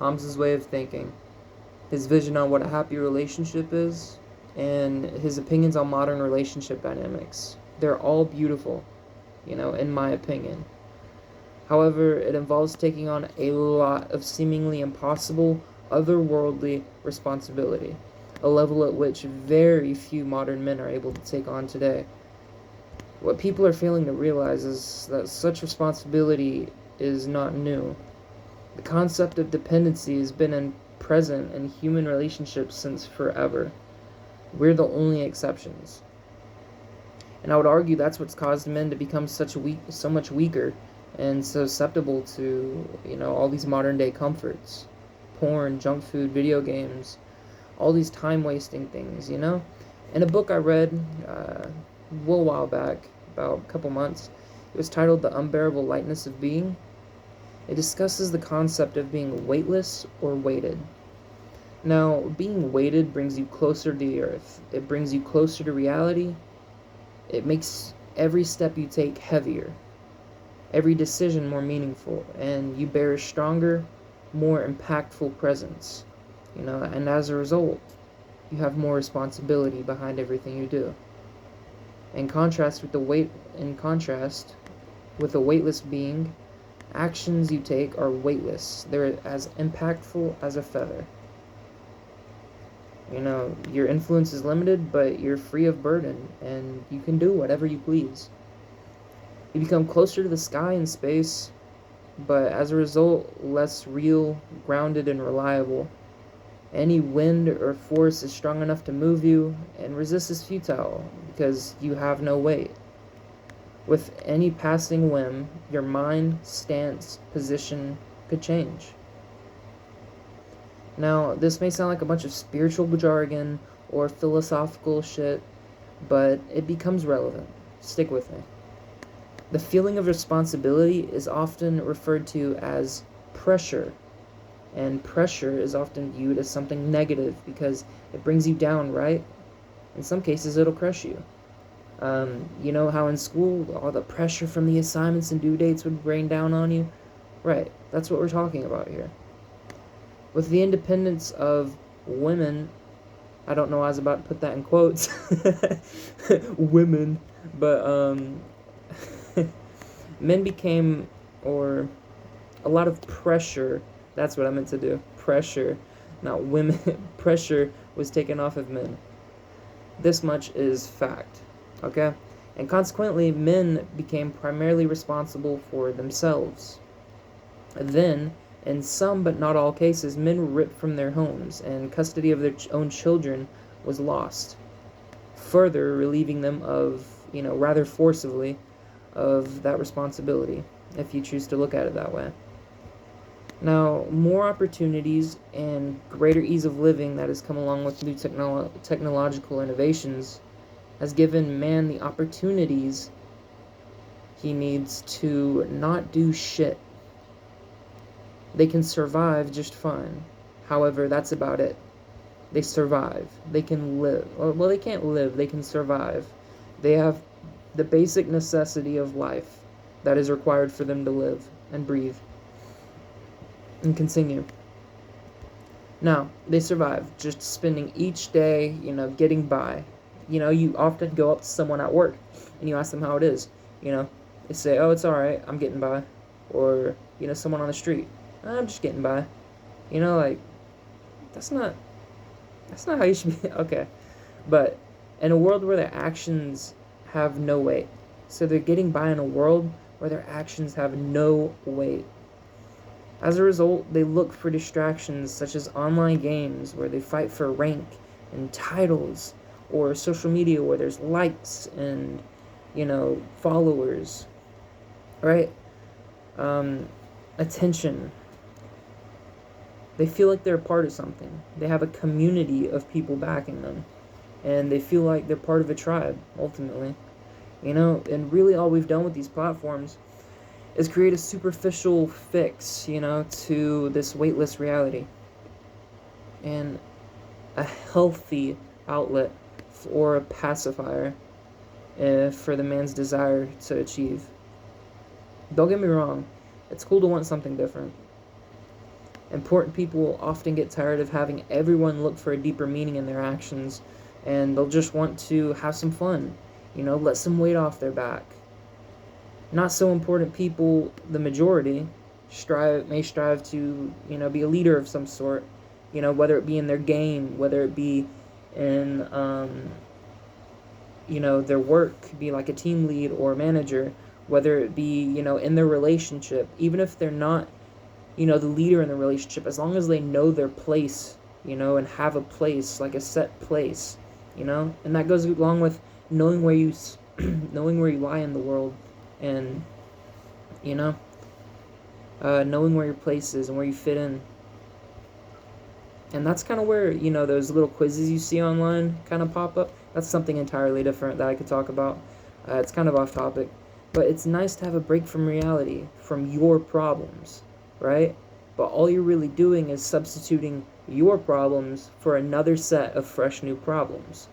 Hamza's way of thinking, his vision on what a happy relationship is, and his opinions on modern relationship dynamics. They're all beautiful, in my opinion. However, it involves taking on a lot of seemingly impossible, otherworldly responsibility, a level at which very few modern men are able to take on today. What people are failing to realize is that such responsibility is not new. The concept of dependency has been present in human relationships since forever. We're the only exceptions. And I would argue that's what's caused men to become so much weaker and susceptible to, all these modern day comforts. Porn, junk food, video games, all these time wasting things, In a book I read a little while back, about a couple months, it was titled The Unbearable Lightness of Being. It discusses the concept of being weightless or weighted. Now, being weighted brings you closer to the earth. It brings you closer to reality. It makes every step you take heavier, every decision more meaningful, and you bear a stronger, more impactful presence. And as a result, you have more responsibility behind everything you do. In contrast with a weightless being, actions you take are weightless. They're as impactful as a feather. Your influence is limited, but you're free of burden, and you can do whatever you please. You become closer to the sky and space, but as a result, less real, grounded, and reliable. Any wind or force is strong enough to move you, and resist is futile, because you have no weight. With any passing whim, your mind, stance, position could change. Now, this may sound like a bunch of spiritual jargon or philosophical shit, but it becomes relevant. Stick with me. The feeling of responsibility is often referred to as pressure, and pressure is often viewed as something negative because it brings you down, right? In some cases, it'll crush you. You know how in school, all the pressure from the assignments and due dates would rain down on you? Right, that's what we're talking about here. With the independence of women, I don't know, I was about to put that in quotes, women, but men became, or a lot of pressure, that's what I meant to do, pressure, not women, pressure was taken off of men. This much is fact, okay? And consequently, men became primarily responsible for themselves. Then, in some but not all cases, men were ripped from their homes, and custody of their own children was lost, further relieving them of, rather forcibly, of that responsibility, if you choose to look at it that way. Now, more opportunities and greater ease of living that has come along with new technological innovations has given man the opportunities he needs to not do shit. They can survive just fine. However, that's about it. They survive. They can live. Well, they can't live. They can survive. They have the basic necessity of life that is required for them to live and breathe and continue. Now, they survive, just spending each day, getting by. You often go up to someone at work and you ask them how it is. They say, oh, it's alright, I'm getting by. Or, someone on the street, I'm just getting by. That's not how you should be. Okay. But in a world where their actions have no weight. So they're getting by in a world where their actions have no weight. As a result, they look for distractions such as online games where they fight for rank and titles, or social media where there's likes and, followers, right? Attention. They feel like they're a part of something. They have a community of people backing them, and they feel like they're part of a tribe, ultimately. And really all we've done with these platforms is create a superficial fix, to this weightless reality. And a healthy outlet or a pacifier for the man's desire to achieve. Don't get me wrong, it's cool to want something different. Important people often get tired of having everyone look for a deeper meaning in their actions, and they'll just want to have some fun, let some weight off their back. Not so important people, the majority, may strive to, be a leader of some sort, whether it be in their game, whether it be in, their work, be like a team lead or manager, whether it be, in their relationship, even if they're not, the leader in the relationship, as long as they know their place, and have a place, like a set place, and that goes along with knowing where you, knowing where you lie in the world, and, knowing where your place is and where you fit in. And that's kind of where, those little quizzes you see online kind of pop up. That's something entirely different that I could talk about. It's kind of off topic. But it's nice to have a break from reality, from your problems, right? But all you're really doing is substituting your problems for another set of fresh new problems.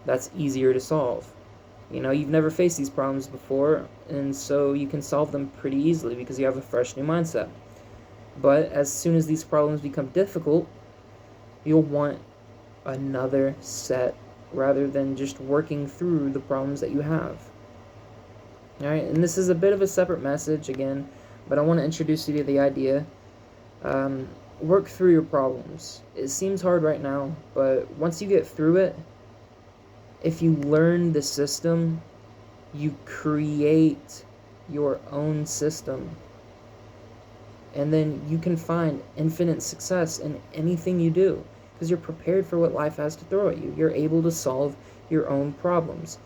That's easier to solve. You've never faced these problems before, and so you can solve them pretty easily because you have a fresh new mindset. But as soon as these problems become difficult, you'll want another set rather than just working through the problems that you have. Alright, and this is a bit of a separate message again, but I want to introduce you to the idea. Work through your problems. It seems hard right now, but once you get through it, if you learn the system, you create your own system. And then you can find infinite success in anything you do because you're prepared for what life has to throw at you. You're able to solve your own problems.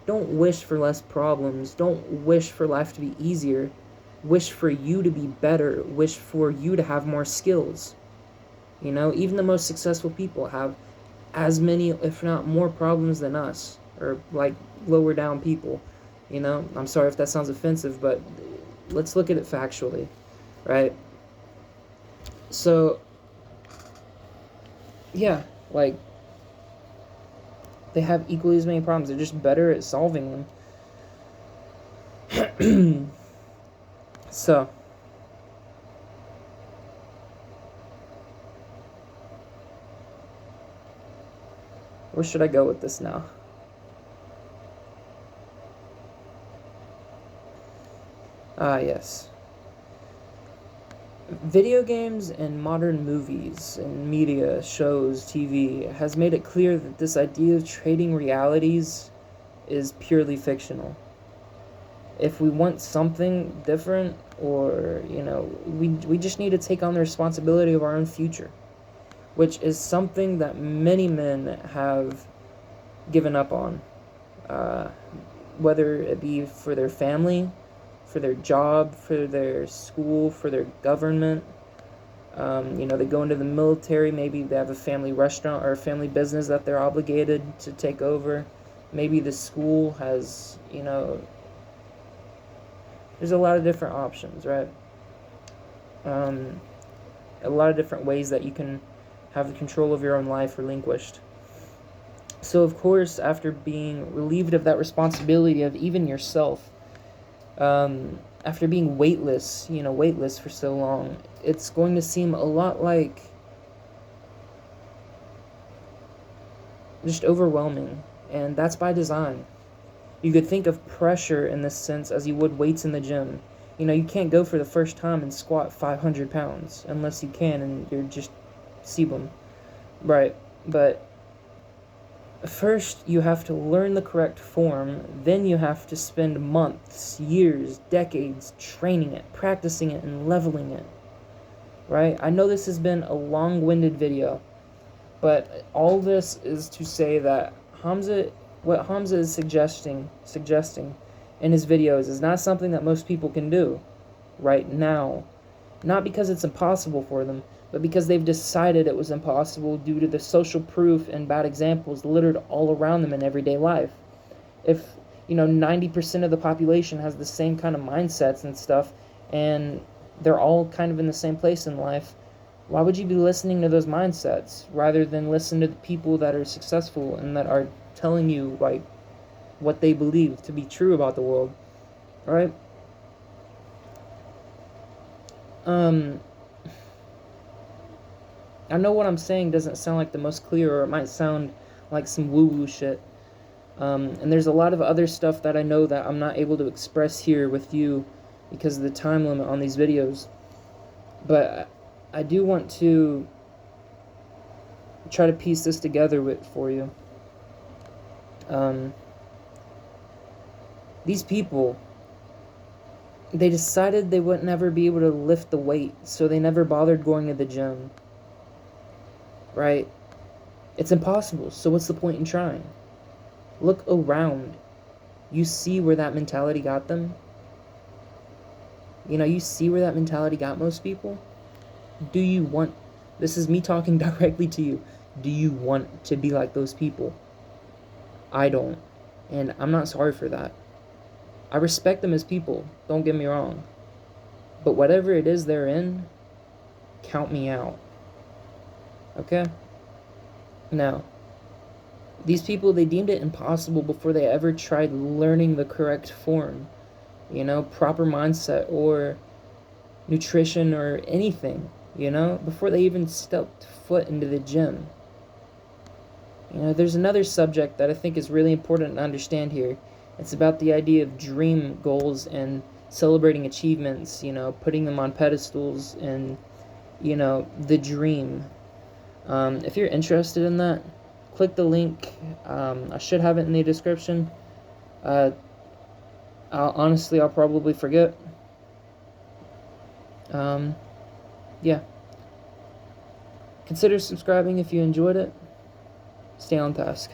Don't wish for less problems. Don't wish for life to be easier. Wish for you to be better. Wish for you to have more skills. Even the most successful people have as many, if not more, problems than us, or like lower down people. I'm sorry if that sounds offensive, but let's look at it factually, right? So, yeah, like, they have equally as many problems. They're just better at solving them. So, where should I go with this now? Yes. Video games and modern movies and media, shows, TV has made it clear that this idea of trading realities is purely fictional. If we want something different, or, we just need to take on the responsibility of our own future, which is something that many men have given up on, whether it be for their family, for their job, for their school, for their government. They go into the military, maybe they have a family restaurant or a family business that they're obligated to take over. Maybe the school has, there's a lot of different options, right? A lot of different ways that you can have the control of your own life relinquished. So, of course, after being relieved of that responsibility of even yourself, after being weightless for so long, it's going to seem a lot like just overwhelming, and that's by design. You could think of pressure in this sense as you would weights in the gym. You can't go for the first time and squat 500 pounds unless you can and you're just sebum. Right, but first you have to learn the correct form, then you have to spend months, years, decades training it, practicing it, and leveling it. Right? I know this has been a long-winded video, but all this is to say that what Hamza is suggesting in his videos is not something that most people can do right now. Not because it's impossible for them, but because they've decided it was impossible due to the social proof and bad examples littered all around them in everyday life. If, 90% of the population has the same kind of mindsets and stuff, and they're all kind of in the same place in life, why would you be listening to those mindsets rather than listen to the people that are successful and that are telling you, like, what they believe to be true about the world, right? I know what I'm saying doesn't sound like the most clear, or it might sound like some woo-woo shit. And there's a lot of other stuff that I know that I'm not able to express here with you because of the time limit on these videos. But I do want to try to piece this together for you. These people, they decided they would never be able to lift the weight, so they never bothered going to the gym. Right? It's impossible, so what's the point in trying? Look around. You see where that mentality got them? You know, you see where that mentality got most people? Do you want... This is me talking directly to you. Do you want to be like those people? I don't. And I'm not sorry for that. I respect them as people, don't get me wrong. But whatever it is they're in, count me out. Okay? Now, these people, they deemed it impossible before they ever tried learning the correct form. You know, proper mindset or nutrition or anything, you know, before they even stepped foot into the gym. You know, there's another subject that I think is really important to understand here. It's about the idea of dream goals and celebrating achievements, you know, putting them on pedestals and, you know, the dream. If you're interested in that, click the link. I should have it in the description. I'll probably forget. Yeah. Consider subscribing if you enjoyed it. Stay on task.